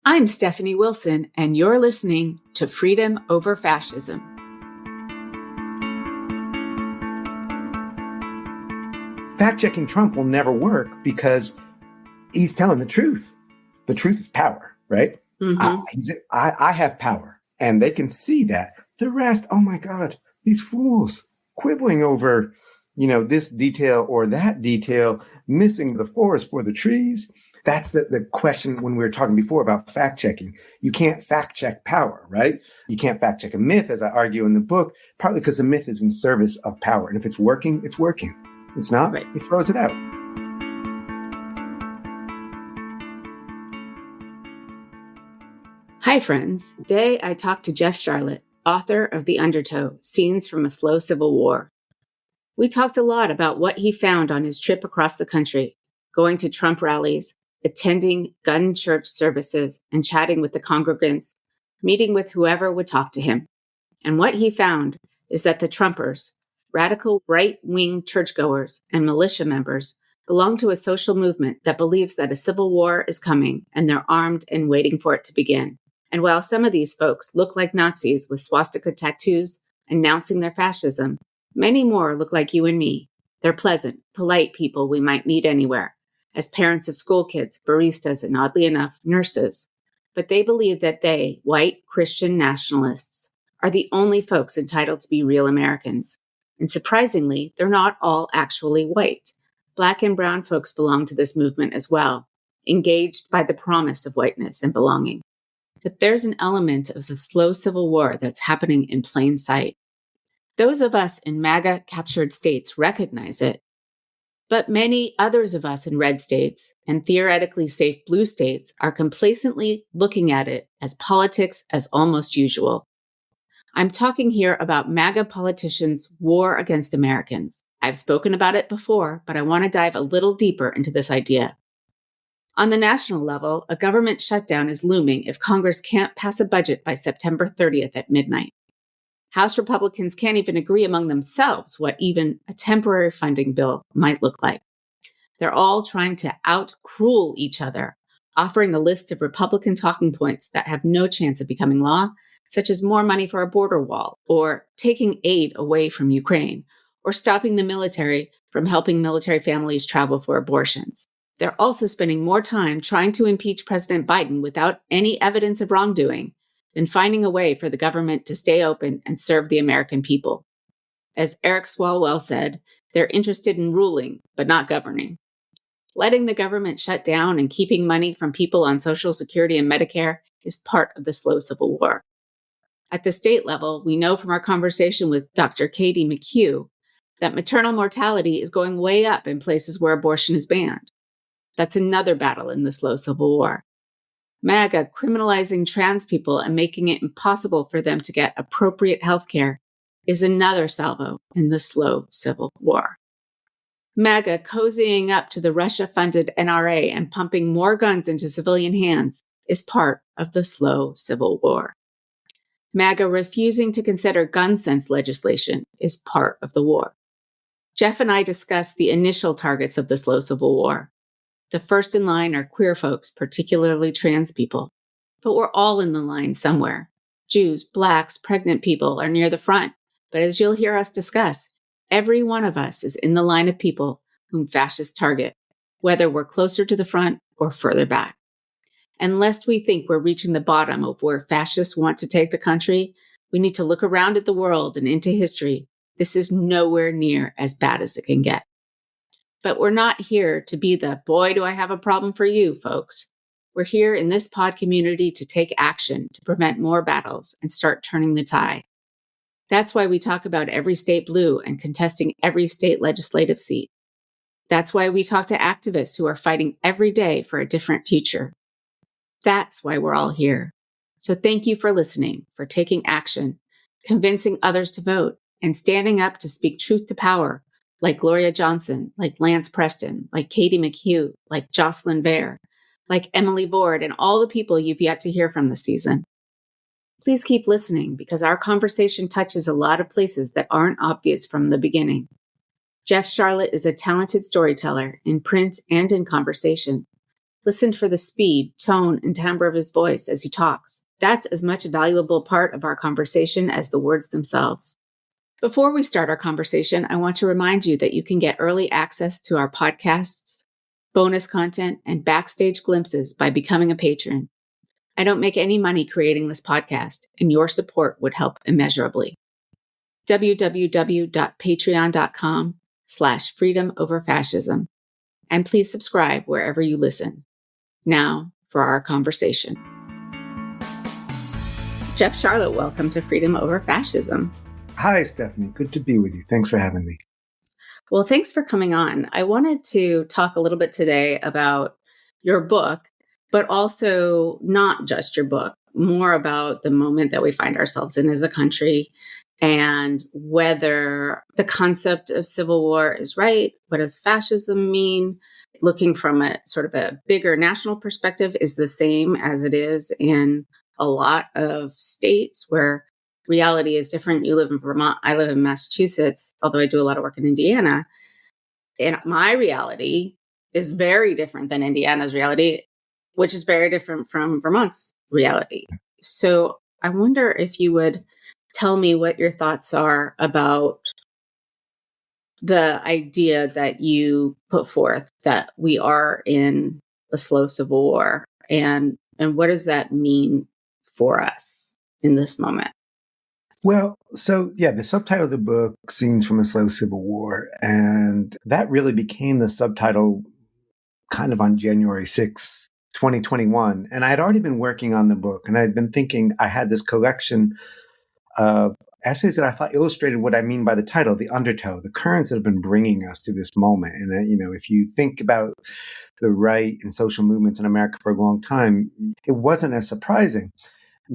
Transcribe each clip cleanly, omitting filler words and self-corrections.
I'm Stephanie Wilson, and you're listening to Freedom Over Fascism. Fact-checking Trump will never work because he's telling the truth. The truth is power, right? Mm-hmm. I have power, and they can see that. The rest, oh my God, these fools quibbling over, this detail or that detail, missing the forest for the trees. That's the question when we were talking before about fact-checking. You can't fact-check power, right? You can't fact-check a myth, as I argue in the book, partly because the myth is in service of power. And if it's working, it's working. It's not, right. He throws it out. Hi, friends. Today I talked to Jeff Sharlet, author of The Undertow, Scenes from a Slow Civil War. We talked a lot about what he found on his trip across the country, going to Trump rallies, attending gun church services, and chatting with the congregants, meeting with whoever would talk to him. And what he found is that the Trumpers, radical right-wing churchgoers and militia members, belong to a social movement that believes that a civil war is coming and they're armed and waiting for it to begin. And while some of these folks look like Nazis with swastika tattoos announcing their fascism, many more look like you and me. They're pleasant, polite people we might meet anywhere, as parents of school kids, baristas, and oddly enough, nurses. But they believe that they, white Christian nationalists, are the only folks entitled to be real Americans. And surprisingly, they're not all actually white. Black and brown folks belong to this movement as well, engaged by the promise of whiteness and belonging. But there's an element of the slow civil war that's happening in plain sight. Those of us in MAGA-captured states recognize it, but many others of us in red states and theoretically safe blue states are complacently looking at it as politics as almost usual. I'm talking here about MAGA politicians' war against Americans. I've spoken about it before, but I want to dive a little deeper into this idea. On the national level, a government shutdown is looming if Congress can't pass a budget by September 30th at midnight. House Republicans can't even agree among themselves what even a temporary funding bill might look like. They're all trying to out-cruel each other, offering a list of Republican talking points that have no chance of becoming law, such as more money for a border wall, or taking aid away from Ukraine, or stopping the military from helping military families travel for abortions. They're also spending more time trying to impeach President Biden without any evidence of wrongdoing than finding a way for the government to stay open and serve the American people. As Eric Swalwell said, they're interested in ruling, but not governing. Letting the government shut down and keeping money from people on Social Security and Medicare is part of the slow civil war. At the state level, we know from our conversation with Dr. Katie McHugh that maternal mortality is going way up in places where abortion is banned. That's another battle in the slow civil war. MAGA criminalizing trans people and making it impossible for them to get appropriate health care is another salvo in the slow civil war. MAGA cozying up to the Russia-funded NRA and pumping more guns into civilian hands is part of the slow civil war. MAGA refusing to consider gun sense legislation is part of the war. Jeff and I discussed the initial targets of the slow civil war. The first in line are queer folks, particularly trans people. But we're all in the line somewhere. Jews, blacks, pregnant people are near the front. But as you'll hear us discuss, every one of us is in the line of people whom fascists target, whether we're closer to the front or further back. And lest we think we're reaching the bottom of where fascists want to take the country, we need to look around at the world and into history. This is nowhere near as bad as it can get. But we're not here to be the, boy, do I have a problem for you, folks. We're here in this pod community to take action, to prevent more battles and start turning the tide. That's why we talk about every state blue and contesting every state legislative seat. That's why we talk to activists who are fighting every day for a different future. That's why we're all here. So thank you for listening, for taking action, convincing others to vote, and standing up to speak truth to power, like Gloria Johnson, like Lance Preston, like Katie McHugh, like Jocelyn Vare, like Emily Vord, and all the people you've yet to hear from this season. Please keep listening because our conversation touches a lot of places that aren't obvious from the beginning. Jeff Sharlet is a talented storyteller in print and in conversation. Listen for the speed, tone, and timbre of his voice as he talks. That's as much a valuable part of our conversation as the words themselves. Before we start our conversation, I want to remind you that you can get early access to our podcasts, bonus content, and backstage glimpses by becoming a patron. I don't make any money creating this podcast, and your support would help immeasurably. www.patreon.com/freedomoverfascism. And please subscribe wherever you listen. Now for our conversation. Jeff Sharlet, welcome to Freedom Over Fascism. Hi, Stephanie. Good to be with you. Thanks for having me. Well, thanks for coming on. I wanted to talk a little bit today about your book, but also not just your book, more about the moment that we find ourselves in as a country and whether the concept of civil war is right. What does fascism mean? Looking from a sort of a bigger national perspective is the same as it is in a lot of states where reality is different. You live in Vermont. I live in Massachusetts, although I do a lot of work in Indiana. And my reality is very different than Indiana's reality, which is very different from Vermont's reality. So I wonder if you would tell me what your thoughts are about the idea that you put forth that we are in a slow civil war, and what does that mean for us in this moment? Well, the subtitle of the book, Scenes from a Slow Civil War, and that really became the subtitle kind of on January 6th, 2021. And I had already been working on the book, and I'd been thinking I had this collection of essays that I thought illustrated what I mean by the title, the undertow, the currents that have been bringing us to this moment. And, if you think about the right and social movements in America for a long time, it wasn't as surprising.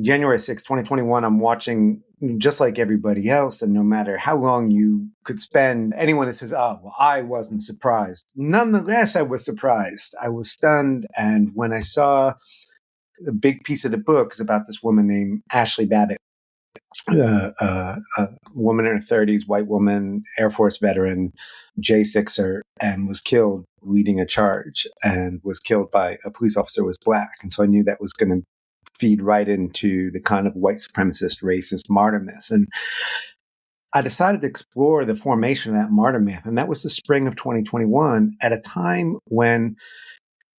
January 6, 2021, I'm watching just like everybody else. And no matter how long you could spend, anyone that says, oh, well, I wasn't surprised. Nonetheless, I was surprised. I was stunned. And when I saw a big piece of the book is about this woman named Ashley Babbitt, a woman in her 30s, white woman, Air Force veteran, J6er, and was killed leading a charge and was killed by a police officer who was black. And so I knew that was going to feed right into the kind of white supremacist, racist martyr myth. And I decided to explore the formation of that martyr myth. And that was the spring of 2021 at a time when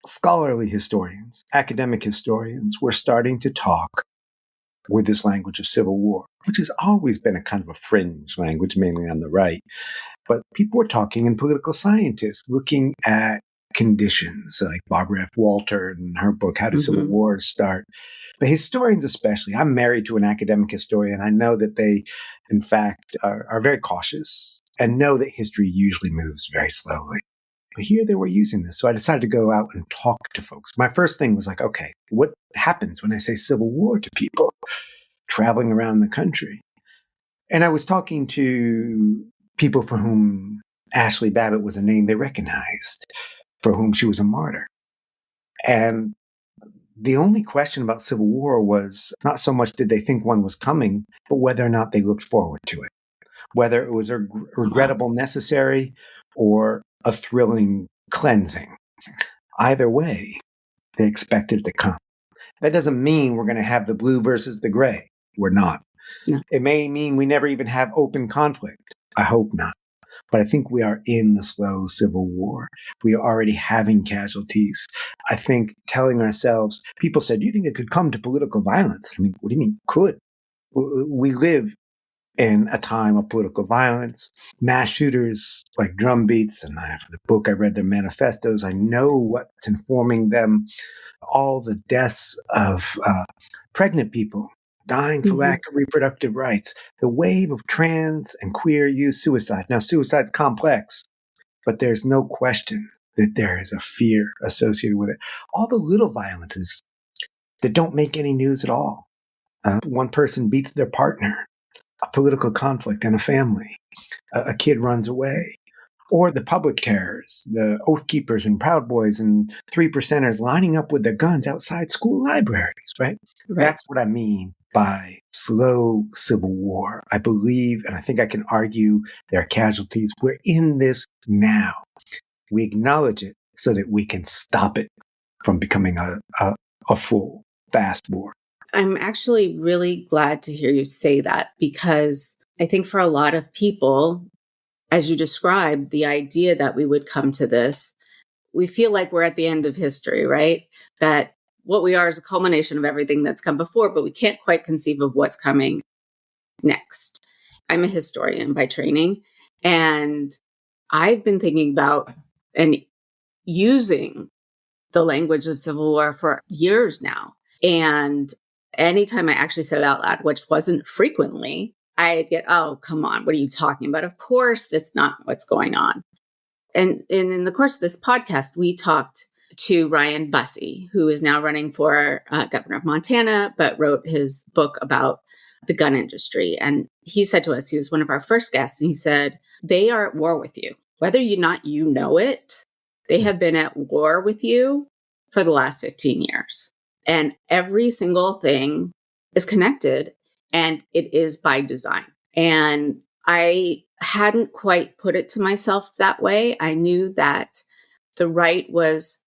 scholarly historians, academic historians were starting to talk with this language of civil war, which has always been a kind of a fringe language, mainly on the right. But people were talking, and political scientists looking at conditions, like Barbara F. Walter and her book, How Did Civil Wars Start? But historians especially, I'm married to an academic historian. I know that they, in fact, are very cautious and know that history usually moves very slowly. But here they were using this. So I decided to go out and talk to folks. My first thing was like, okay, what happens when I say civil war to people traveling around the country? And I was talking to people for whom Ashley Babbitt was a name they recognized, for whom she was a martyr. And the only question about civil war was not so much did they think one was coming, but whether or not they looked forward to it, whether it was a regrettable necessary or a thrilling cleansing. Either way, they expected it to come. That doesn't mean we're going to have the blue versus the gray. We're not. No. It may mean we never even have open conflict. I hope not. But I think we are in the slow civil war. We are already having casualties. I think telling ourselves, people said, do you think it could come to political violence? I mean, what do you mean could? We live in a time of political violence, mass shooters like drumbeats, and the book I read, their manifestos. I know what's informing them. All the deaths of pregnant people dying for lack of reproductive rights, the wave of trans and queer youth suicide. Now, suicide's complex, but there's no question that there is a fear associated with it. All the little violences that don't make any news at all. One person beats their partner, a political conflict in a family, a kid runs away, or the public terrors, the Oath Keepers and Proud Boys and 3%ers lining up with their guns outside school libraries, right? That's what I mean by slow civil war. I believe, and I think I can argue, there are casualties. We're in this now. We acknowledge it so that we can stop it from becoming a full, fast war. I'm actually really glad to hear you say that, because I think for a lot of people, as you described, the idea that we would come to this, we feel like we're at the end of history, right? That what we are is a culmination of everything that's come before, but we can't quite conceive of what's coming next. I'm a historian by training, and I've been thinking about and using the language of civil war for years now. And anytime I actually said it out loud, which wasn't frequently, I get, oh, come on, what are you talking about? Of course, that's not what's going on. And in the course of this podcast, we talked to Ryan Bussey, who is now running for governor of Montana, but wrote his book about the gun industry. And he said to us, he was one of our first guests, and he said, they are at war with you. Whether you know it, they have been at war with you for the last 15 years. And every single thing is connected, and it is by design. And I hadn't quite put it to myself that way. I knew that the right was,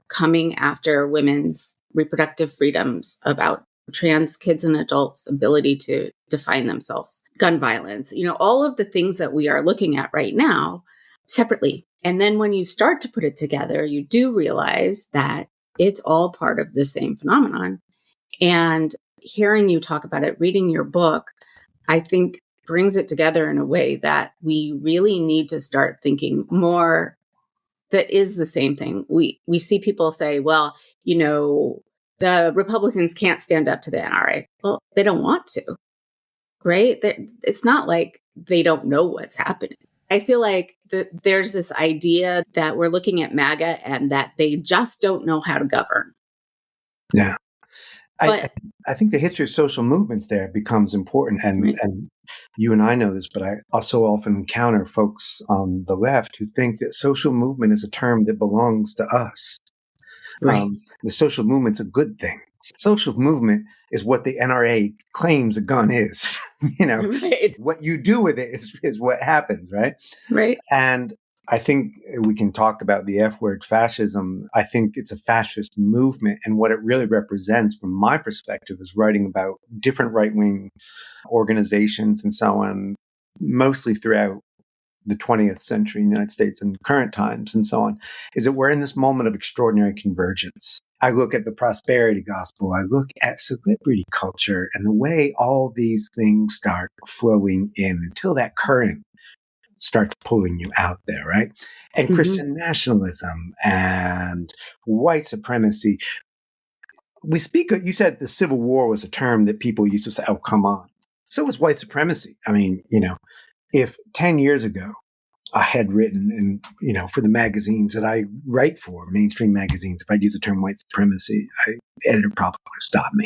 coming after women's reproductive freedoms, about trans kids and adults' ability to define themselves, gun violence, all of the things that we are looking at right now separately. And then when you start to put it together, you do realize that it's all part of the same phenomenon. And hearing you talk about it, reading your book, I think brings it together in a way that we really need to start thinking more that is the same thing. We see people say, well, the Republicans can't stand up to the NRA. Well, they don't want to, right? It's not like they don't know what's happening. I feel like there's this idea that we're looking at MAGA and that they just don't know how to govern. Yeah. But I think the history of social movements there becomes important. right. And you and I know this, but I also often encounter folks on the left who think that social movement is a term that belongs to us. Right. The social movement's a good thing. Social movement is what the NRA claims a gun is. Right. What you do with it is what happens, right? Right. And I think we can talk about the F word, fascism. I think it's a fascist movement. And what it really represents, from my perspective, is writing about different right-wing organizations and so on, mostly throughout the 20th century in the United States and current times and so on, is that we're in this moment of extraordinary convergence. I look at the prosperity gospel. I look at celebrity culture and the way all these things start flowing in until that current starts pulling you out there, right? And Christian nationalism and white supremacy. You said the Civil War was a term that people used to say, oh, come on. So was white supremacy. I mean, if 10 years ago I had written, and for the magazines that I write for, mainstream magazines, if I'd use the term white supremacy, editor probably would have stopped me.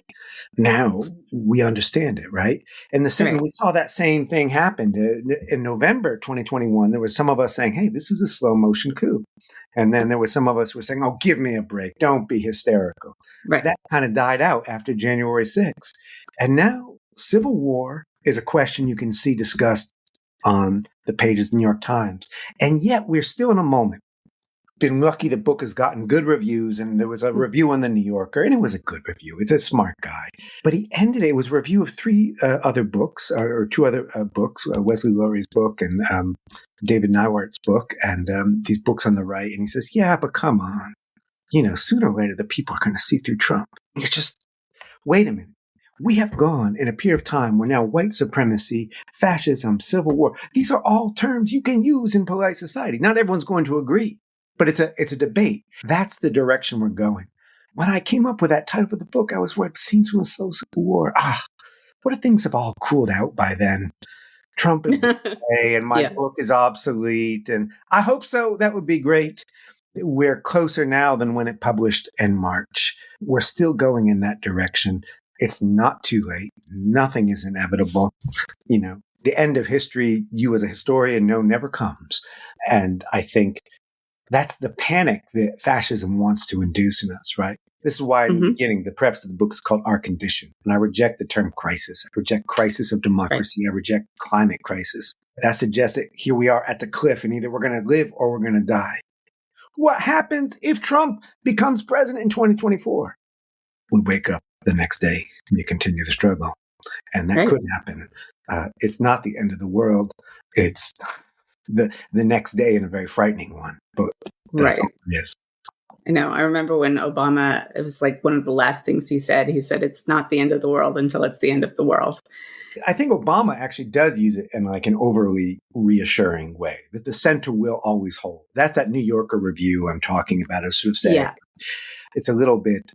Now we understand it, right? And we saw that same thing happen in November 2021. There was some of us saying, "Hey, this is a slow motion coup," and then there was some of us who were saying, "Oh, give me a break! Don't be hysterical." Right. That kind of died out after January 6th, and now civil war is a question you can see discussed on the pages of the New York Times. And yet we're still in a moment. Been lucky the book has gotten good reviews, and there was a review in the New Yorker, and it was a good review. It's a smart guy. But he ended it was a review of three other books, or two other books, Wesley Lurie's book and David Nywart's book, and these books on the right. And he says, yeah, but come on. Sooner or later, the people are going to see through Trump. You're just, wait a minute. We have gone in a period of time where now white supremacy, fascism, civil war, these are all terms you can use in polite society. Not everyone's going to agree, but it's a debate. That's the direction we're going. When I came up with that title for the book, I was what scenes from a slow civil war. What if things have all cooled out by then? Trump is away and my book is obsolete. And I hope so. That would be great. We're closer now than when it published in March. We're still going in that direction. It's not too late. Nothing is inevitable. The end of history, you as a historian know, never comes. And I think that's the panic that fascism wants to induce in us, right? This is why in the beginning, the preface of the book is called Our Condition. And I reject the term crisis. I reject crisis of democracy. Right. I reject climate crisis. That suggests that here we are at the cliff and either we're going to live or we're going to die. What happens if Trump becomes president in 2024? We wake up the next day and you continue the struggle. And that Right. could happen. It's not the end of the world. It's the next day and a very frightening one. But that's all Right. it is. I know. I remember when Obama, it was like one of the last things he said. He said, it's not the end of the world until it's the end of the world. I think Obama actually does use it in like an overly reassuring way that the center will always hold. That's that New Yorker review I'm talking about, is sort of saying it's a little bit,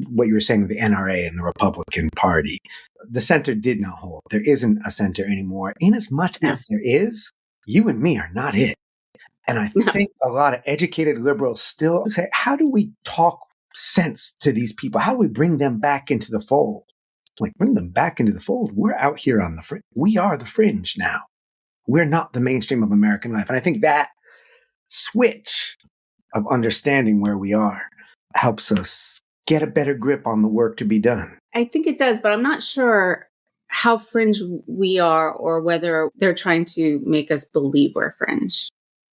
what you were saying with the NRA and the Republican Party. The center did not hold. There isn't a center anymore. In as much as there is, you and me are not it. And I think a lot of educated liberals still say, how do we talk sense to these people? How do we bring them back into the fold? Like, bring them back into the fold. We're out here on the fringe. We are the fringe now. We're not the mainstream of American life. And I think that switch of understanding where we are helps us get a better grip on the work to be done. I think it does, but I'm not sure how fringe we are or whether they're trying to make us believe we're fringe,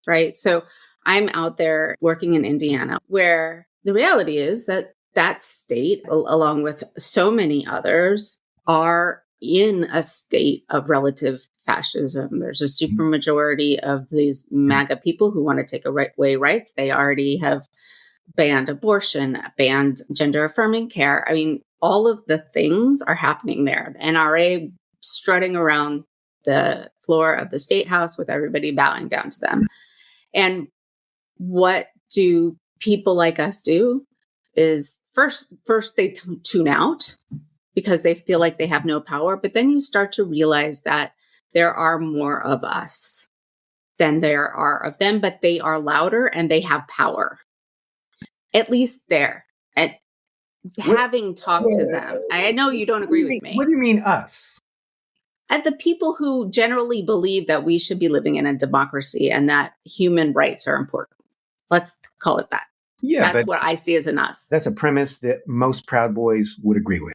right? So I'm out there working in Indiana, where the reality is that that state, along with so many others, are in a state of relative fascism. There's a supermajority of these MAGA people who want to take away rights. They already have banned abortion, banned gender affirming care. I mean, all of the things are happening there. The NRA strutting around the floor of the state house with everybody bowing down to them. And what do people like us do is first they tune out because they feel like they have no power. But then you start to realize that there are more of us than there are of them, but they are louder and they have power. At least there. And having talked to them, I know you don't agree with me. What do you mean us? And the people who generally believe that we should be living in a democracy and that human rights are important. Let's call it that. Yeah, that's what I see as an us. That's a premise that most Proud Boys would agree with.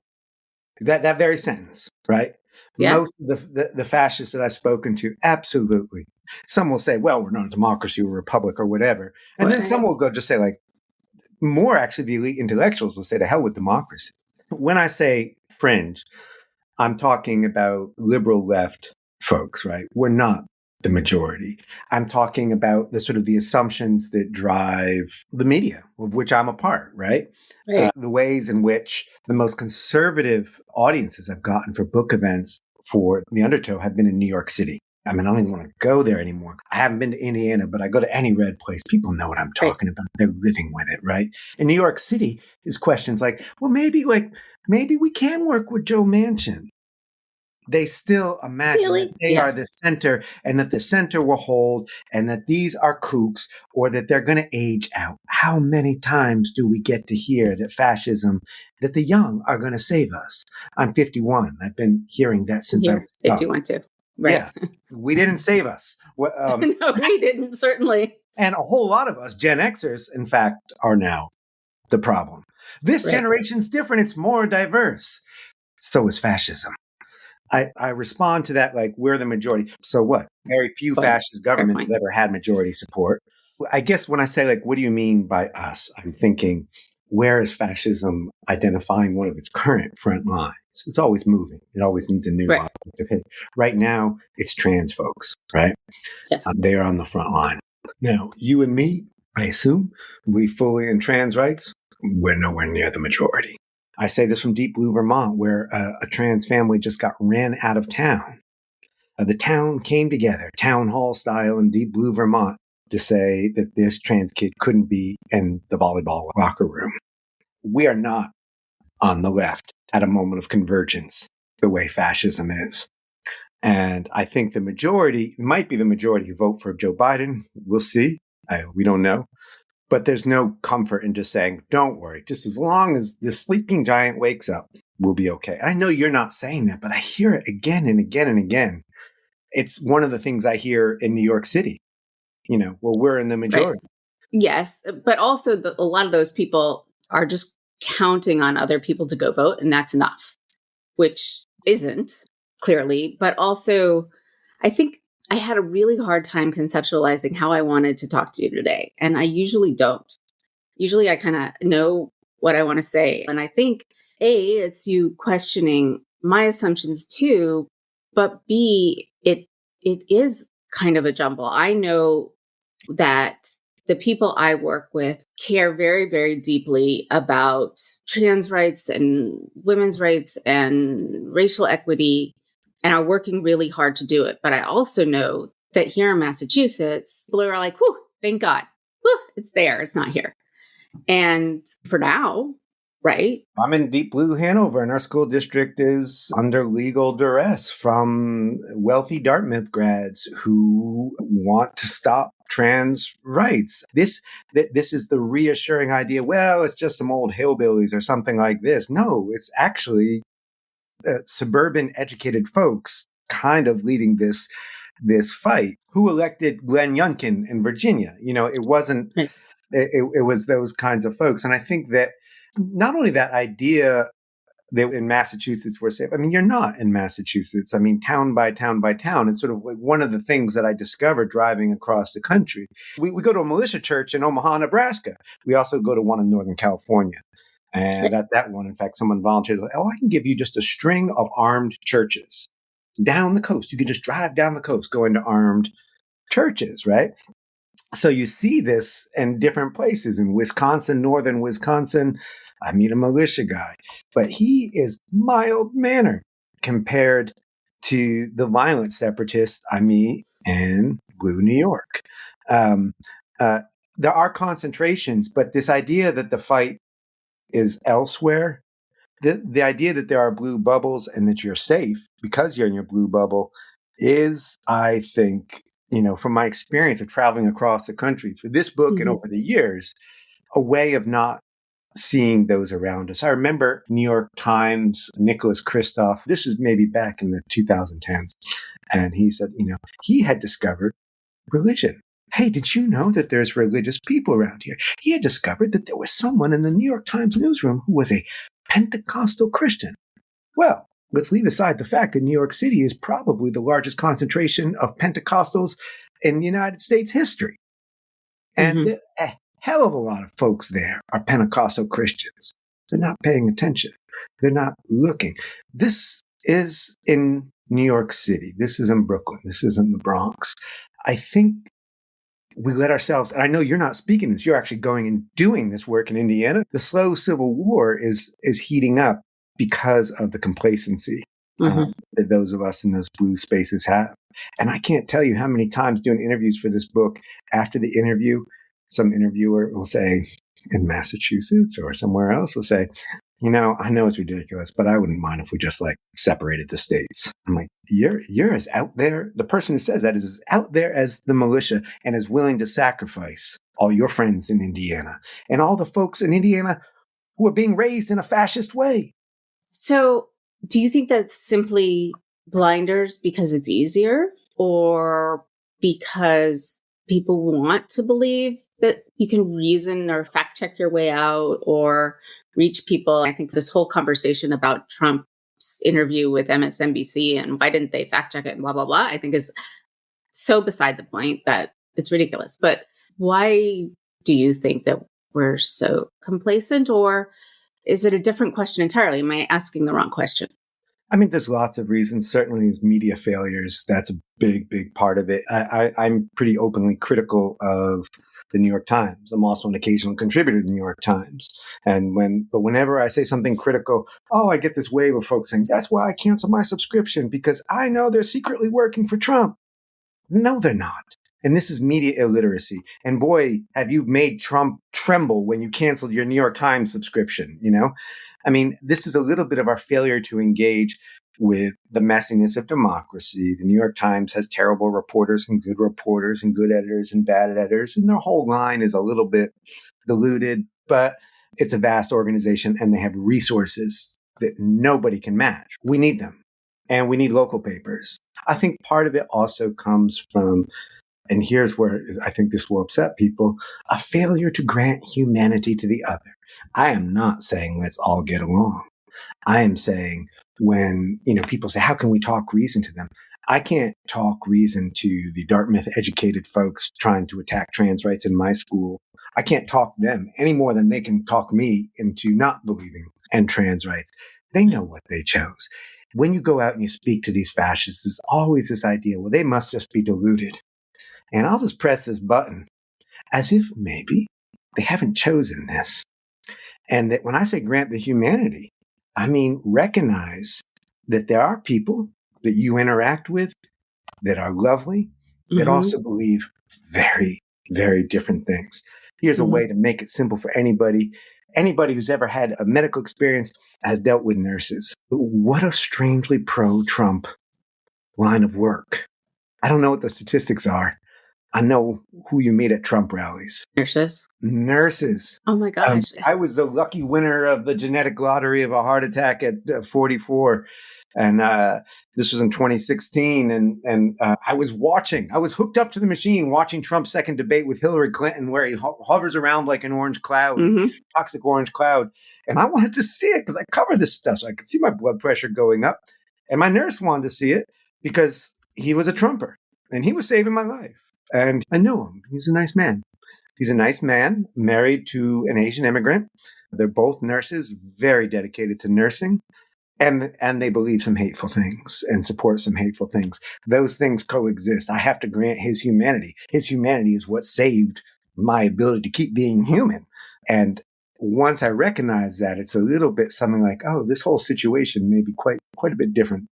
That very sentence, right? Yeah. Most of the fascists that I've spoken to, absolutely. Some will say, well, we're not a democracy, we're a republic or whatever. And then some will go just say, like, more actually the elite intellectuals will say, to hell with democracy. When I say fringe, I'm talking about liberal left folks, right? We're not the majority. I'm talking about the sort of the assumptions that drive the media, of which I'm a part, right? The ways in which the most conservative audiences I've gotten for book events for the Undertow have been in New York City. I mean, I don't even want to go there anymore. I haven't been to Indiana, but I go to any red place. People know what I'm talking about. They're living with it, right? In New York City is questions like, well, maybe we can work with Joe Manchin. They still imagine that they are the center and that the center will hold and that these are kooks or that they're going to age out. How many times do we get to hear that fascism, that the young are going to save us? I'm 51. I've been hearing that since I was 51 too. Right. Yeah, we didn't save us. No, we didn't, certainly. And a whole lot of us, Gen Xers, in fact, are now the problem. This generation's different. It's more diverse. So is fascism. I respond to that like we're the majority. So what? Very few fascist governments have ever had majority support. I guess when I say like, what do you mean by us? I'm thinking, where is fascism identifying one of its current front lines? It's always moving. It always needs a new line to hit. Right now, it's trans folks, right? Yes. They are on the front line. Now, you and me, I assume, we fully in trans rights, we're nowhere near the majority. I say this from Deep Blue, Vermont, where a trans family just got ran out of town. The town came together, town hall style in Deep Blue, Vermont, to say that this trans kid couldn't be in the volleyball locker room. We are not on the left at a moment of convergence the way fascism is. And I think the majority might be the majority who vote for Joe Biden. We'll see. We don't know. But there's no comfort in just saying, don't worry, just as long as the sleeping giant wakes up, we'll be okay. And I know you're not saying that, but I hear it again and again and again. It's one of the things I hear in New York City. Well, we're in the majority. Right. Yes, but also a lot of those people are just counting on other people to go vote, and that's enough, which isn't clearly. But also, I think I had a really hard time conceptualizing how I wanted to talk to you today. And I usually don't. Usually I kind of know what I want to say. And I think, A, it's you questioning my assumptions too, but B, it is kind of a jumble. I know that the people I work with care very, very deeply about trans rights and women's rights and racial equity and are working really hard to do it. But I also know that here in Massachusetts, people are like, whew, thank God. Whew, it's there. It's not here. And for now, right? I'm in deep blue Hanover, and our school district is under legal duress from wealthy Dartmouth grads who want to stop trans rights. This is the reassuring idea. Well, it's just some old hillbillies or something like this. No, it's actually suburban educated folks kind of leading this fight. Who elected Glenn Youngkin in Virginia? It wasn't. Right. It was those kinds of folks, and I think that not only that idea that in Massachusetts we're safe. I mean, you're not in Massachusetts. I mean, town by town by town. It's sort of like one of the things that I discovered driving across the country. We go to a militia church in Omaha, Nebraska. We also go to one in Northern California. And at that one, in fact, someone volunteered, like, oh, I can give you just a string of armed churches down the coast. You can just drive down the coast, go into armed churches, right? So you see this in different places. In Wisconsin, northern Wisconsin, I meet a militia guy, but he is mild-mannered compared to the violent separatists I meet in blue New York. There are concentrations, but this idea that the fight is elsewhere, the idea that there are blue bubbles and that you're safe because you're in your blue bubble is, I think, from my experience of traveling across the country for this book and over the years, a way of not seeing those around us. I remember New York Times, Nicholas Kristof, this was maybe back in the 2010s, and he said, he had discovered religion. Hey, did you know that there's religious people around here? He had discovered that there was someone in the New York Times newsroom who was a Pentecostal Christian. Well, let's leave aside the fact that New York City is probably the largest concentration of Pentecostals in United States history. And a hell of a lot of folks there are Pentecostal Christians. They're not paying attention. They're not looking. This is in New York City. This is in Brooklyn. This is in the Bronx. I think we let ourselves, and I know you're not speaking this, you're actually going and doing this work in Indiana. The slow civil war is heating up because of the complacency that those of us in those blue spaces have. And I can't tell you how many times doing interviews for this book, after the interview, some interviewer will say, in Massachusetts or somewhere else, will say, I know it's ridiculous, but I wouldn't mind if we just separated the states. I'm like, you're as out there. The person who says that is as out there as the militia and is willing to sacrifice all your friends in Indiana and all the folks in Indiana who are being raised in a fascist way. So do you think that's simply blinders because it's easier, or because people want to believe that you can reason or fact check your way out or reach people? I think this whole conversation about Trump's interview with MSNBC and why didn't they fact check it and blah, blah, blah, I think is so beside the point that it's ridiculous. But why do you think that we're so complacent, or is it a different question entirely? Am I asking the wrong question? I mean, there's lots of reasons. Certainly, as media failures, that's a big, big part of it. I'm pretty openly critical of the New York Times. I'm also an occasional contributor to the New York Times. But whenever I say something critical, I get this wave of folks saying, that's why I cancel my subscription, because I know they're secretly working for Trump. No, they're not. And this is media illiteracy. And boy, have you made Trump tremble when you canceled your New York Times subscription, I mean, this is a little bit of our failure to engage with the messiness of democracy. The New York Times has terrible reporters and good editors and bad editors, and their whole line is a little bit diluted, but it's a vast organization and they have resources that nobody can match. We need them, and we need local papers. I think part of it also comes from, and here's where I think this will upset people, a failure to grant humanity to the other. I am not saying let's all get along. I am saying when, people say, how can we talk reason to them? I can't talk reason to the Dartmouth-educated folks trying to attack trans rights in my school. I can't talk them any more than they can talk me into not believing in trans rights. They know what they chose. When you go out and you speak to these fascists, there's always this idea, well, they must just be deluded. And I'll just press this button as if maybe they haven't chosen this. And that when I say grant the humanity, I mean recognize that there are people that you interact with that are lovely, that also believe very, very different things. Here's a way to make it simple for anybody. Anybody who's ever had a medical experience has dealt with nurses. What a strangely pro-Trump line of work. I don't know what the statistics are. I know who you meet at Trump rallies. Nurses. Oh my gosh. I was the lucky winner of the genetic lottery of a heart attack at 44. And this was in 2016. And I was hooked up to the machine watching Trump's second debate with Hillary Clinton, where he hovers around like an orange cloud, toxic orange cloud. And I wanted to see it because I cover this stuff. So I could see my blood pressure going up. And my nurse wanted to see it because he was a Trumper and he was saving my life. And I know him. He's a nice man. He's a nice man, married to an Asian immigrant. They're both nurses, very dedicated to nursing. And they believe some hateful things and support some hateful things. Those things coexist. I have to grant his humanity. His humanity is what saved my ability to keep being human. And once I recognize that, it's a little bit something like, oh, this whole situation may be quite a bit different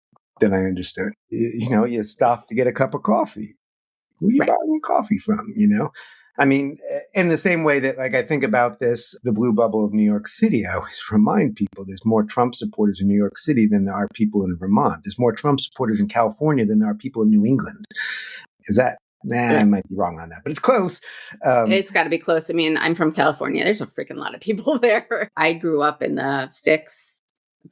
than I understood. You stop to get a cup of coffee. Who are you buying your coffee from, I mean, in the same way that, like, I think about this, the blue bubble of New York City, I always remind people there's more Trump supporters in New York City than there are people in Vermont. There's more Trump supporters in California than there are people in New England. Is that? I might be wrong on that, but it's close. It's got to be close. I mean, I'm from California. There's a freaking lot of people there. I grew up in the sticks,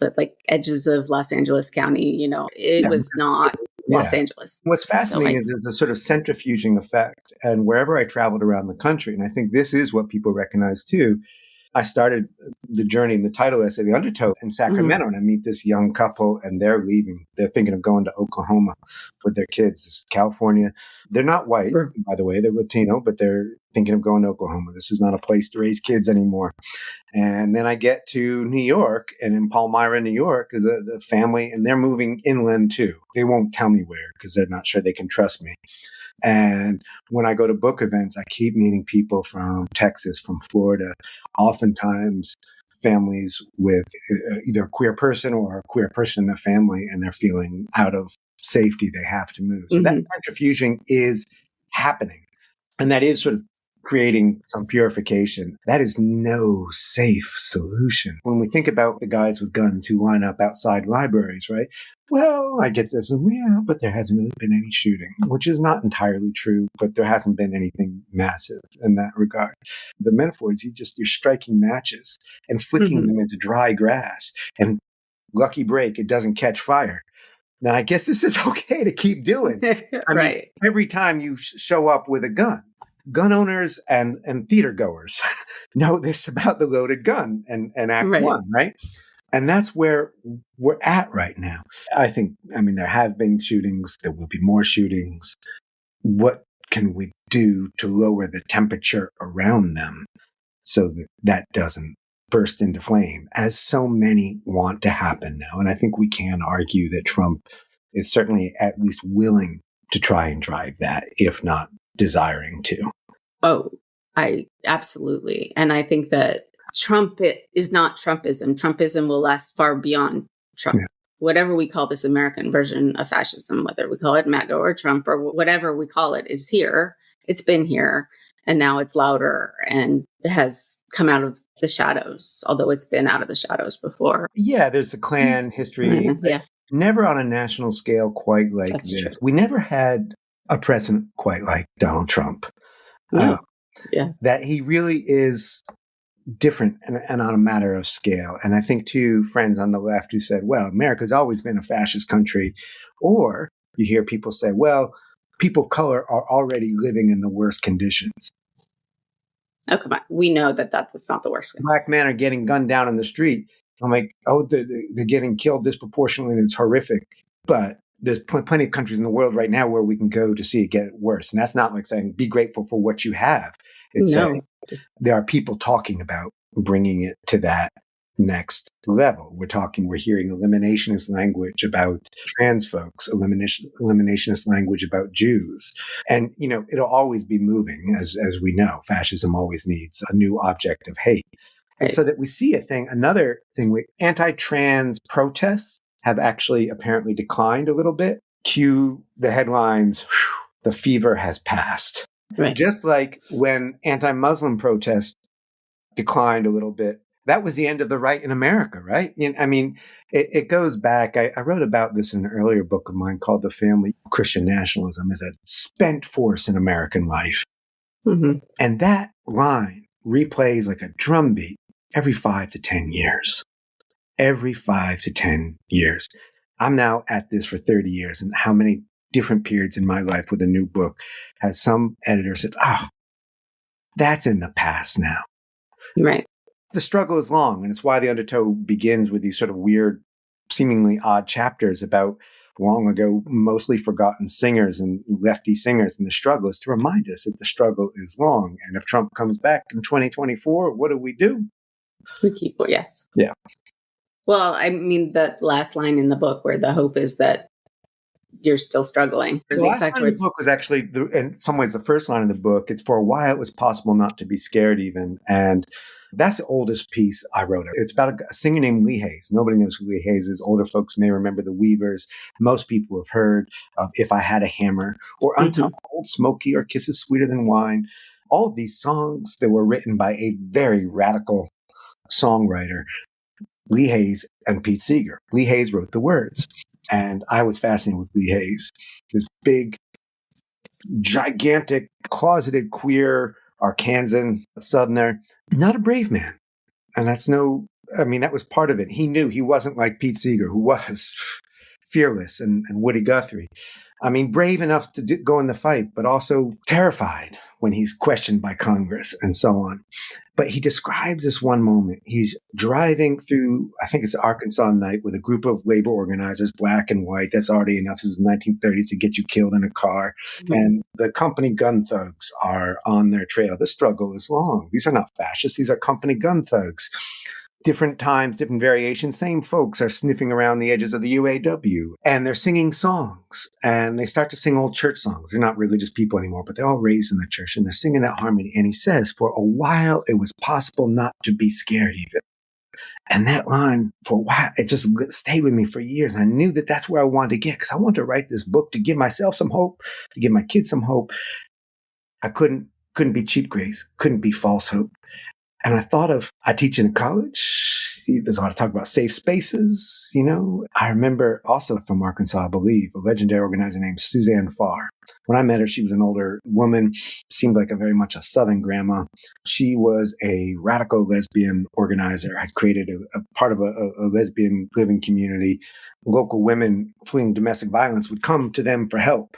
the edges of Los Angeles County. It was not Los Angeles. What's fascinating is there's a sort of centrifuging effect. And wherever I traveled around the country, and I think this is what people recognize too, I started the journey in the title essay, The Undertow, in Sacramento, and I meet this young couple, and they're leaving. They're thinking of going to Oklahoma with their kids. This is California. They're not white, by the way. They're Latino, but they're thinking of going to Oklahoma. This is not a place to raise kids anymore. And then I get to New York, and in Palmyra, New York, is the family, and they're moving inland too. They won't tell me where because they're not sure they can trust me. And when I go to book events, I keep meeting people from Texas, from Florida, oftentimes families with either a queer person or a queer person in the family, and they're feeling out of safety. They have to move. So that centrifuging is happening. And that is sort of creating some purification. That is no safe solution. When we think about the guys with guns who line up outside libraries, right? Well, I get this, but there hasn't really been any shooting, which is not entirely true, but there hasn't been anything massive in that regard. The metaphor is you're striking matches and flicking them into dry grass, and lucky break, it doesn't catch fire. Then I guess this is okay to keep doing. I mean, every time you show up with a gun owners and theater goers know this about the loaded gun and Act One, right? And that's where we're at right now. I mean, there have been shootings. There will be more shootings. What can we do to lower the temperature around them so that doesn't burst into flame, as so many want to happen now? And I think we can argue that Trump is certainly at least willing to try and drive that, if not desiring to. Oh, I absolutely. And I think that Trump is not Trumpism. Trumpism will last far beyond Trump. Yeah. Whatever we call this American version of fascism, whether we call it MAGA or Trump or whatever we call it, is here. It's been here. And now it's louder and it has come out of the shadows, although it's been out of the shadows before. Yeah, there's the Klan history. Yeah. Never on a national scale quite like That's this. True. We never had a president quite like Donald Trump. That he really is different and on a matter of scale. And I think too, friends on the left who said, well, America's always been a fascist country. Or you hear people say, well, people of color are already living in the worst conditions. Oh, come on. We know that's not the worst. Black men are getting gunned down in the street. I'm like, oh, they're getting killed disproportionately and it's horrific. But there's plenty of countries in the world right now where we can go to see it get worse. And that's not like saying be grateful for what you have. It's saying there are people talking about bringing it to that next level. We're hearing eliminationist language about trans folks, eliminationist language about Jews. And, it'll always be moving, as we know. Fascism always needs a new object of hate. Right. And so that we see another thing, anti-trans protests have actually apparently declined a little bit. Cue the headlines, the fever has passed. Right. Just like when anti-Muslim protests declined a little bit, that was the end of the right in America, right? I mean, it goes back. I wrote about this in an earlier book of mine called The Family. Christian nationalism is a spent force in American life. Mm-hmm. And that line replays like a drumbeat every 5 to 10 years. Every 5 to 10 years. I'm now at this for 30 years. And how many different periods in my life with a new book has some editor said, that's in the past now. Right. The struggle is long, and it's why the Undertow begins with these sort of weird, seemingly odd chapters about long ago, mostly forgotten singers and lefty singers. And the struggle is to remind us that the struggle is long. And if Trump comes back in 2024, what do? We keep, yes. Yeah. Well, I mean, that last line in the book where the hope is that you're still struggling. The last line of the book was actually, in some ways, the first line of the book. It's for a while it was possible not to be scared even. And that's the oldest piece I wrote. It's about a singer named Lee Hayes. Nobody knows who Lee Hayes is. Older folks may remember the Weavers. Most people have heard of If I Had a Hammer or Until Old Smoky or Kisses Sweeter Than Wine. All of these songs that were written by a very radical songwriter, Lee Hayes and Pete Seeger. Lee Hayes wrote the words. And I was fascinated with Lee Hayes, this big, gigantic, closeted, queer, Arkansan Southerner, not a brave man. And that was part of it. He knew he wasn't like Pete Seeger, who was fearless, and Woody Guthrie. I mean, brave enough to go in the fight, but also terrified when he's questioned by Congress and so on. But he describes this one moment. He's driving through, I think it's Arkansas night, with a group of labor organizers, black and white. That's already enough. This is the 1930s to get you killed in a car. Mm-hmm. And the company gun thugs are on their trail. The struggle is long. These are not fascists. These are company gun thugs. Different times, different variations, same folks are sniffing around the edges of the UAW, and they're singing songs, and they start to sing old church songs. They're not religious people anymore, but they're all raised in the church, and they're singing that harmony. And he says, for a while, it was possible not to be scared even. And that line, for a while, it just stayed with me for years. I knew that that's where I wanted to get, because I wanted to write this book to give myself some hope, to give my kids some hope. I couldn't be cheap grace, couldn't be false hope. And I thought I teach in a college. There's a lot of talk about safe spaces, I remember also from Arkansas, I believe, a legendary organizer named Suzanne Farr. When I met her, she was an older woman, seemed like very much a Southern grandma. She was a radical lesbian organizer, had created a part of a lesbian living community. Local women fleeing domestic violence would come to them for help.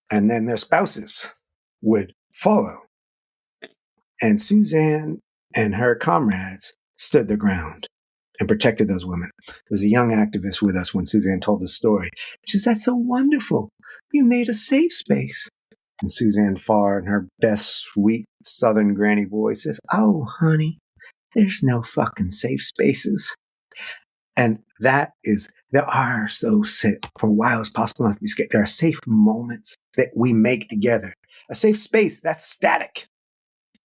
And then their spouses would follow. And Suzanne and her comrades stood their ground and protected those women. There was a young activist with us when Suzanne told the story. She says, that's so wonderful. You made a safe space. And Suzanne Farr, in her best, sweet Southern granny voice, says, oh, honey, there's no fucking safe spaces. And there are so safe, for a while it's possible not to be scared. There are safe moments that we make together. A safe space, that's static.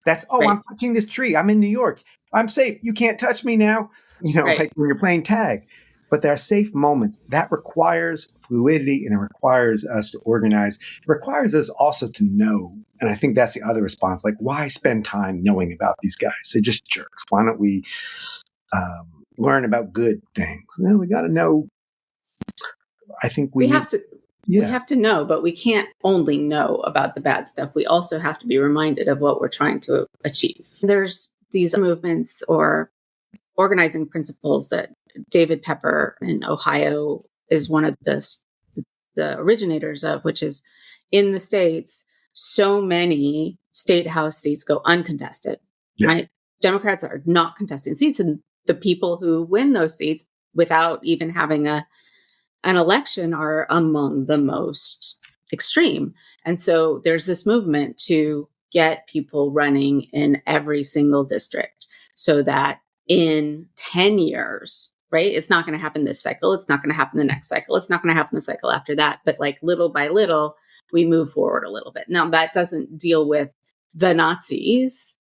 That's, right. I'm touching this tree. I'm in New York. I'm safe. You can't touch me now. Right. Like when you're playing tag. But there are safe moments. That requires fluidity, and it requires us to organize. It requires us also to know. And I think that's the other response. Like, why spend time knowing about these guys? They're just jerks. Why don't we learn about good things? Well, we got to know. I think we have to. Yeah. We have to know, but we can't only know about the bad stuff. We also have to be reminded of what we're trying to achieve. There's these movements or organizing principles that David Pepper in Ohio is one of the originators of, which is in the States, so many state house seats go uncontested, right? Democrats are not contesting seats, and the people who win those seats without even having a an election are among the most extreme. And so there's this movement to get people running in every single district so that in 10 years, right? It's not going to happen this cycle. It's not going to happen the next cycle. It's not going to happen the cycle after that. But like little by little, we move forward a little bit. Now, that doesn't deal with the Nazis,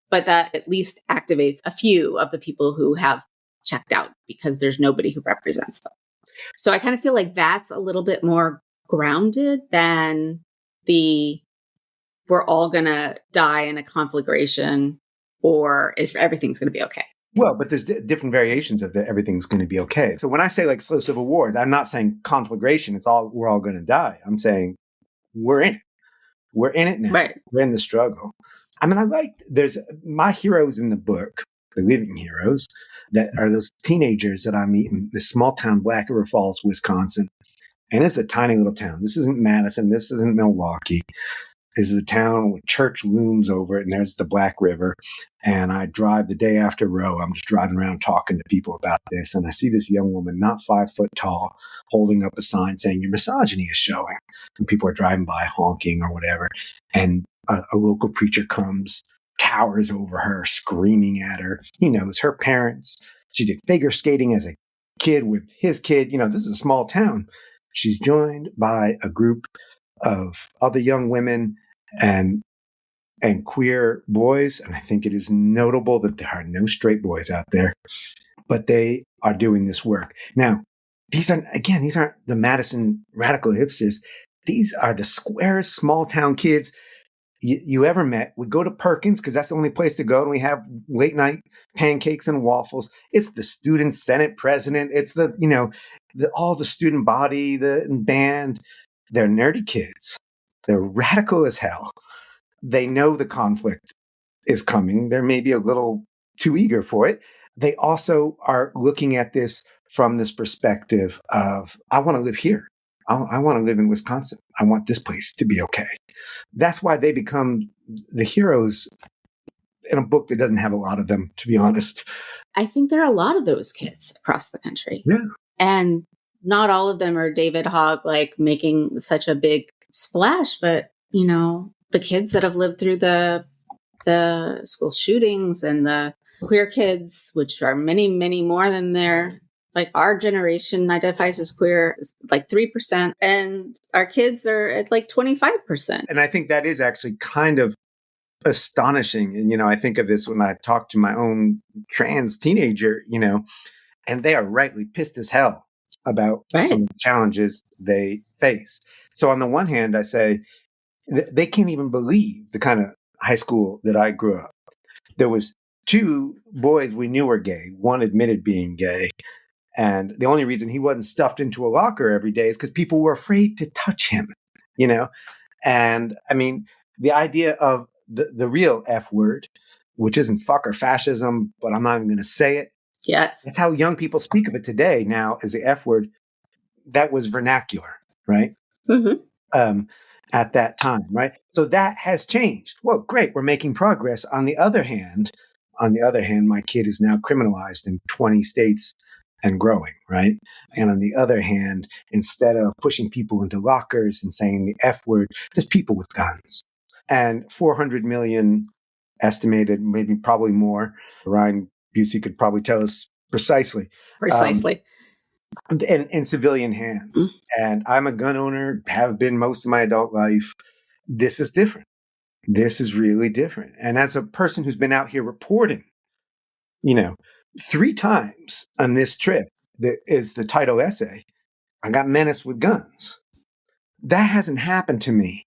but that at least activates a few of the people who have checked out because there's nobody who represents them. So I kind of feel like that's a little bit more grounded than the we're all going to die in a conflagration or is everything's going to be okay. Well, but there's different variations of the everything's going to be okay. So when I say like slow civil war, I'm not saying conflagration. We're all going to die. I'm saying we're in it. We're in it now. Right. We're in the struggle. I mean, there's my heroes in the book, the living heroes, that are those teenagers that I meet in this small town, Black River Falls, Wisconsin. And it's a tiny little town. This isn't Madison. This isn't Milwaukee. This is a town with church looms over it, and there's the Black River. And I drive the day after row. I'm just driving around talking to people about this. And I see this young woman, not 5 foot tall, holding up a sign saying, "Your misogyny is showing." And people are driving by honking or whatever. And a local preacher comes, towers over her, screaming at her. He knows her parents. She did figure skating as a kid with his kid. This is a small town. She's joined by a group of other young women and queer boys. And I think it is notable that there are no straight boys out there, but they are doing this work. Now, these aren't the Madison radical hipsters. These are the squarest small town kids you ever met. We go to Perkins because that's the only place to go, and we have late night pancakes and waffles. It's the student senate president. It's all the student body, the band. They're nerdy kids. They're radical as hell. They know the conflict is coming. They're maybe a little too eager for it. They also are looking at this from this perspective of, I want to live here. I want to live in Wisconsin. I want this place to be okay. That's why they become the heroes in a book that doesn't have a lot of them, to be honest. I think there are a lot of those kids across the country. Yeah. And not all of them are David Hogg, like making such a big splash, but the kids that have lived through the school shootings and the queer kids, which are many, many more than like our generation identifies as queer, is like 3%, and our kids are at like 25%. And I think that is actually kind of astonishing. And, I think of this when I talk to my own trans teenager, and they are rightly pissed as hell about some of the challenges they face. So on the one hand, I say they can't even believe the kind of high school that I grew up. There was 2 boys we knew were gay. One admitted being gay. And the only reason he wasn't stuffed into a locker every day is because people were afraid to touch him, And I mean, the idea of the real F word, which isn't fuck or fascism, but I'm not even going to say it. Yes. That's how young people speak of it today now as the F word. That was vernacular, right? Mm-hmm. At that time, right? So that has changed. Well, great. We're making progress. On the other hand, my kid is now criminalized in 20 states and growing, right? And on the other hand, instead of pushing people into lockers and saying the F word, there's people with guns. And 400 million estimated, maybe probably more. Ryan Busey could probably tell us precisely. In civilian hands. Mm. And I'm a gun owner, have been most of my adult life. This is different. This is really different. And as a person who's been out here reporting, 3 times on this trip, that is the title essay, I got menaced with guns. That hasn't happened to me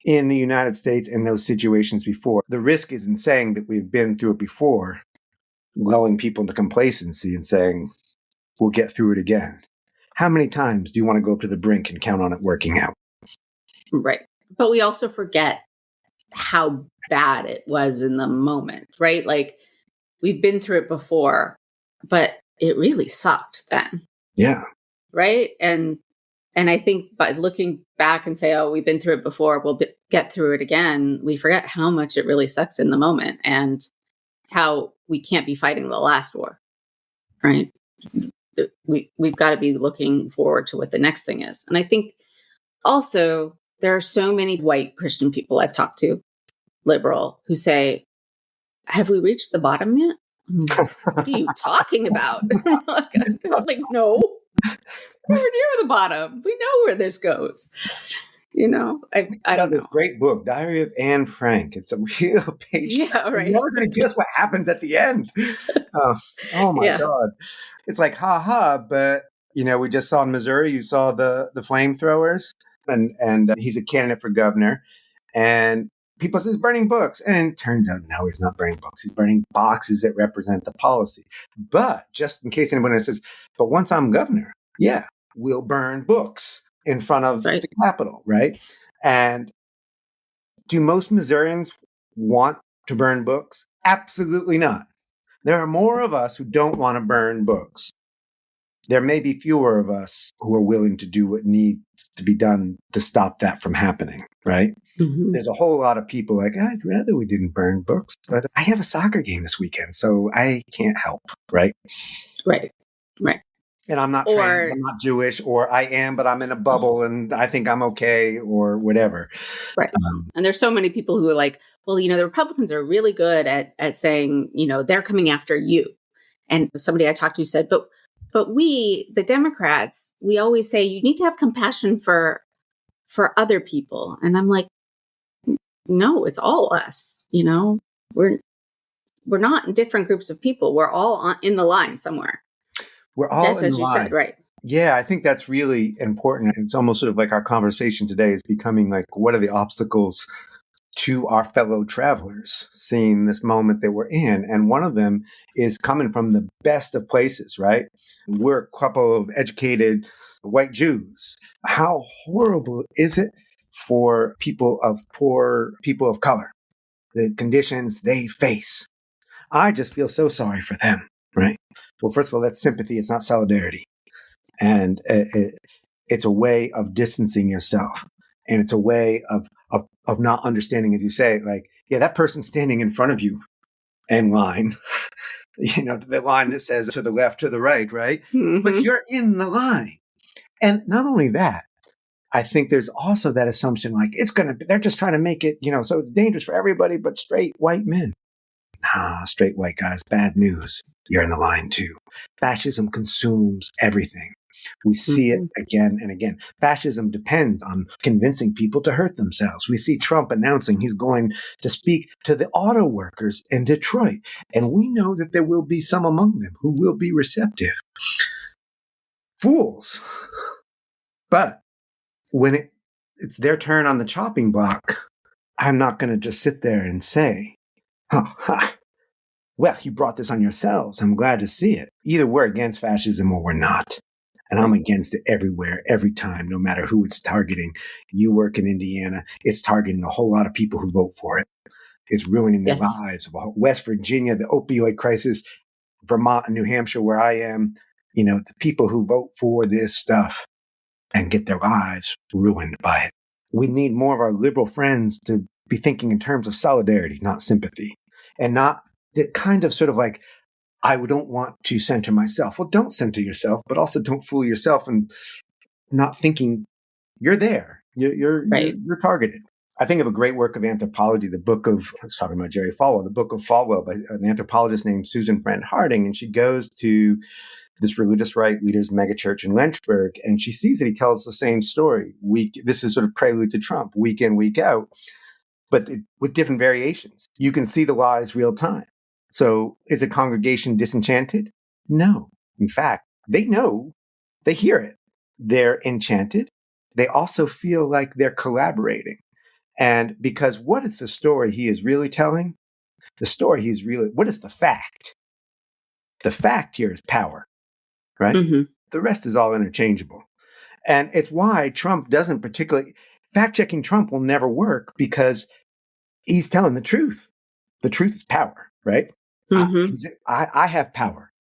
in the United States in those situations before. The risk is in saying that we've been through it before, lulling people into complacency and saying, we'll get through it again. How many times do you want to go up to the brink and count on it working out? Right. But we also forget how bad it was in the moment, right? Like we've been through it before, but it really sucked then. Yeah. Right. And I think by looking back and say, oh, we've been through it before, we'll get through it again. We forget how much it really sucks in the moment and how we can't be fighting the last war. Right. we've got to be looking forward to what the next thing is. And I think also there are so many white Christian people I've talked to, liberal, who say, have we reached the bottom yet? What are you talking about? like, no, nowhere near the bottom. We know where this goes. I don't This know. great book, Diary of Anne Frank. It's a real page. Yeah, You're right. never going to guess what happens at the end. Oh my Yeah, God. It's like, ha, but we just saw in Missouri, you saw the flamethrowers, and he's a candidate for governor. And people say he's burning books. And it turns out, no, he's not burning books. He's burning boxes that represent the policy. But just in case anyone says, but once I'm governor, yeah, we'll burn books in front of right. the Capitol, right? And do most Missourians want to burn books? Absolutely not. There are more of us who don't want to burn books. There may be fewer of us who are willing to do what needs to be done to stop that from happening, right? Mm-hmm. There's a whole lot of people like, I'd rather we didn't burn books, but I have a soccer game this weekend, so I can't help, right? Right. And I'm not Or trans, I'm not Jewish, or I am, but I'm in a bubble and I think I'm okay, or whatever. right. And there's so many people who are like, well, the Republicans are really good at saying, they're coming after you. And somebody I talked to said, but we, the Democrats, we always say you need to have compassion for other people. And I'm like, no, it's all us. We're not in different groups of people. We're all in the line somewhere. We're all Yes, in as the you line. said, right. Yeah, I think that's really important. It's almost sort of like our conversation today is becoming like, what are the obstacles to our fellow travelers seeing this moment that we're in? And one of them is coming from the best of places, right? We're a couple of educated white Jews. How horrible is it for poor people of color, the conditions they face? I just feel so sorry for them, right? Well, first of all, that's sympathy. It's not solidarity. And it's a way of distancing yourself. And it's a way of not understanding, as you say, like, yeah, that person standing in front of you in line, the line that says to the left, to the right, right? Mm-hmm. But you're in the line. And not only that, I think there's also that assumption like they're just trying to make it, so it's dangerous for everybody but straight white men. Nah, straight white guys, bad news. You're in the line too. Fascism consumes everything. We see it again and again. Fascism depends on convincing people to hurt themselves. We see Trump announcing he's going to speak to the auto workers in Detroit. And we know that there will be some among them who will be receptive. Fools. But when it's their turn on the chopping block, I'm not going to just sit there and say, well, you brought this on yourselves. I'm glad to see it. Either we're against fascism or we're not. And I'm against it everywhere, every time, no matter who it's targeting. You work in Indiana, it's targeting a whole lot of people who vote for it. It's ruining their lives. West Virginia, the opioid crisis, Vermont and New Hampshire, where I am, the people who vote for this stuff and get their lives ruined by it. We need more of our liberal friends to be thinking in terms of solidarity, not sympathy, and not the kind of sort of like, I don't want to center myself. Well, don't center yourself, but also don't fool yourself and not thinking you're there. You're targeted. I think of a great work of anthropology, I was talking about Jerry Falwell, the book of Falwell by an anthropologist named Susan Friend Harding. And she goes to this religious right leader's megachurch in Lynchburg, and she sees that he tells the same story. This is sort of prelude to Trump, week in, week out, but with different variations. You can see the lies real time. So is a congregation disenchanted? No. In fact, they know, they hear it. They're enchanted. They also feel like they're collaborating. And because what is the story he is really telling? What is the fact? The fact here is power, right? Mm-hmm. The rest is all interchangeable. And it's why Trump doesn't particularly, fact-checking Trump will never work because he's telling the truth. The truth is power, right? Mm-hmm. I have power.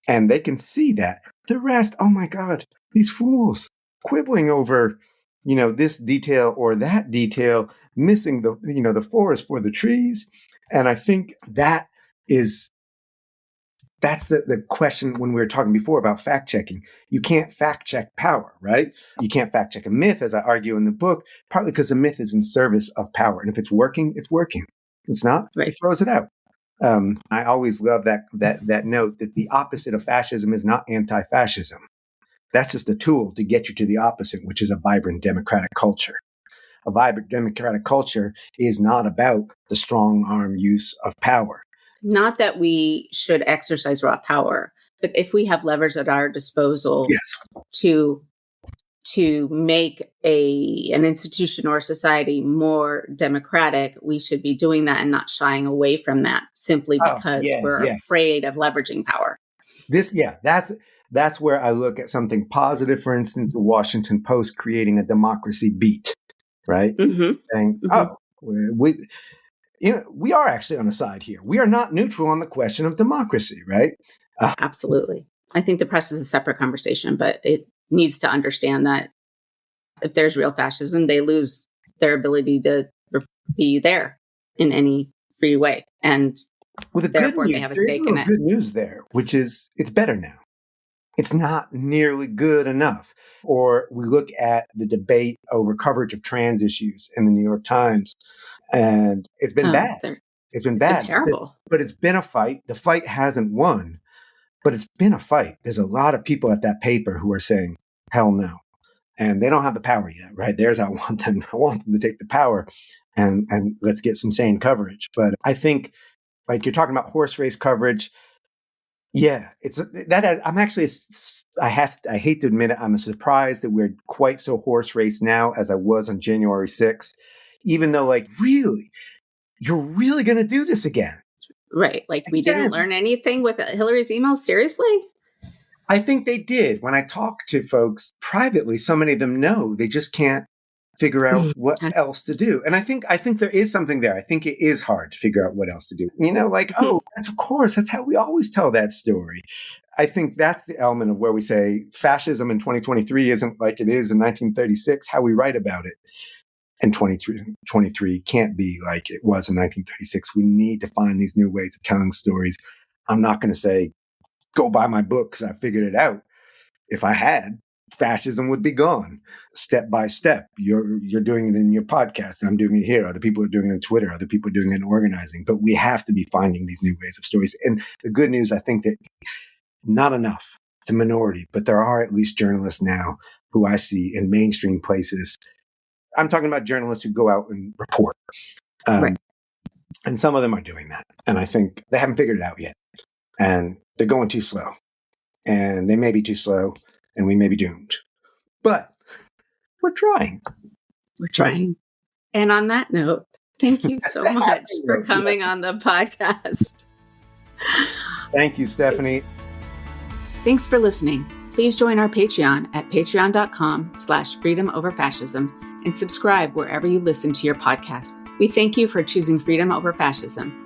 And they can see that. The rest, oh my God, these fools quibbling over, this detail or that detail, missing the forest for the trees. And I think that's that's the question when we were talking before about fact checking. You can't fact check power, right? You can't fact check a myth, as I argue in the book, partly because the myth is in service of power. And if it's working, it's working. It's not, Right. it throws it out. I always love that note that the opposite of fascism is not anti-fascism. That's just a tool to get you to the opposite, which is a vibrant democratic culture. A vibrant democratic culture is not about the strong arm use of power. Not that we should exercise raw power, but if we have levers at our disposal Yes. to make an institution or a society more democratic, we should be doing that and not shying away from that simply because we're afraid of leveraging power. That's where I look at something positive. For instance, the Washington Post creating a democracy beat, right? Saying, we are actually on the side here. We are not neutral on the question of democracy, right? Absolutely. I think the press is a separate conversation, but it needs to understand that if there's real fascism, they lose their ability to be there in any free way. And therefore they have a stake in it. Good news there, which is it's better now. It's not nearly good enough. Or we look at the debate over coverage of trans issues in the New York Times, and it's been bad. It's been terrible. But it's been a fight. The fight hasn't won, but it's been a fight. There's a lot of people at that paper who are saying, hell no. And they don't have the power yet, right? There's I want them to take the power and let's get some sane coverage. But I think, like you're talking about horse race coverage, yeah, I hate to admit it, I'm surprised that we're quite so horse race now as I was on January 6th, even though really, you're really going to do this again. Right. Like we didn't learn anything with Hillary's emails. Seriously? I think they did. When I talk to folks privately, so many of them know they just can't figure out what else to do. And I think there is something there. I think it is hard to figure out what else to do. That's how we always tell that story. I think that's the element of where we say fascism in 2023 isn't like it is in 1936. How we write about it in 2023 can't be like it was in 1936. We need to find these new ways of telling stories. I'm not going to say, go buy my book because I figured it out. If I had, fascism would be gone step by step. You're doing it in your podcast. I'm doing it here. Other people are doing it on Twitter. Other people are doing it in organizing. But we have to be finding these new ways of stories. And the good news, I think that not enough. It's a minority, but there are at least journalists now who I see in mainstream places. I'm talking about journalists who go out and report. Right. And some of them are doing that. And I think they haven't figured it out yet. And they're going too slow. And they may be too slow. And we may be doomed. But we're trying. We're trying. And on that note, thank you so much for coming on the podcast. Thank you, Stephanie. Thanks for listening. Please join our Patreon at patreon.com/freedomoverfascism and subscribe wherever you listen to your podcasts. We thank you for choosing freedom over fascism.